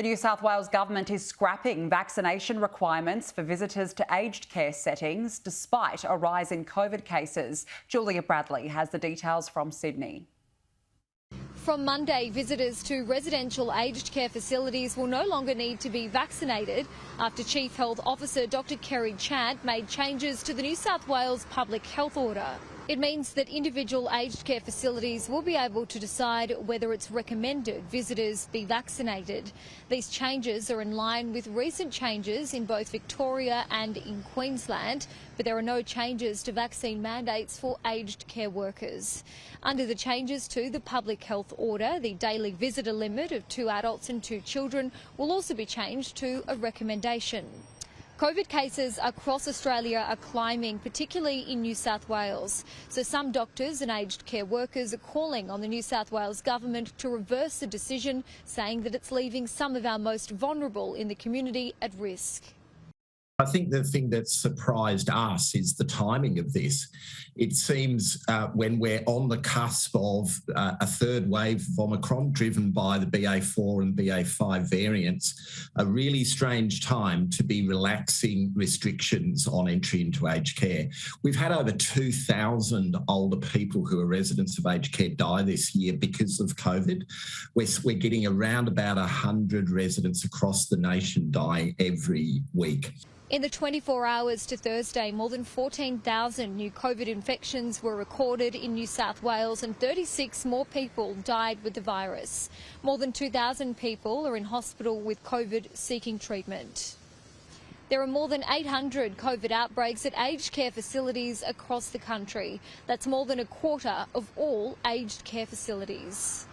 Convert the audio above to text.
The New South Wales government is scrapping vaccination requirements for visitors to aged care settings despite a rise in COVID cases. Julia Bradley has the details from Sydney. From Monday, visitors to residential aged care facilities will no longer need to be vaccinated after Chief Health Officer Dr Kerry Chant made changes to the New South Wales Public Health Order. It means that individual aged care facilities will be able to decide whether it's recommended visitors be vaccinated. These changes are in line with recent changes in both Victoria and in Queensland, but there are no changes to vaccine mandates for aged care workers. Under the changes to the Public Health Order, the daily visitor limit of 2 adults and 2 children will also be changed to a recommendation. COVID cases across Australia are climbing, particularly in New South Wales. So some doctors and aged care workers are calling on the New South Wales government to reverse the decision, saying that it's leaving some of our most vulnerable in the community at risk. I think the thing that surprised us is the timing of this. It seems when we're on the cusp of a third wave of Omicron driven by the BA4 and BA5 variants, a really strange time to be relaxing restrictions on entry into aged care. We've had over 2,000 older people who are residents of aged care die this year because of COVID. We're getting around about 100 residents across the nation dying every week. In the 24 hours to Thursday, more than 14,000 new COVID infections were recorded in New South Wales and 36 more people died with the virus. More than 2,000 people are in hospital with COVID seeking treatment. There are more than 800 COVID outbreaks at aged care facilities across the country. That's more than a quarter of all aged care facilities.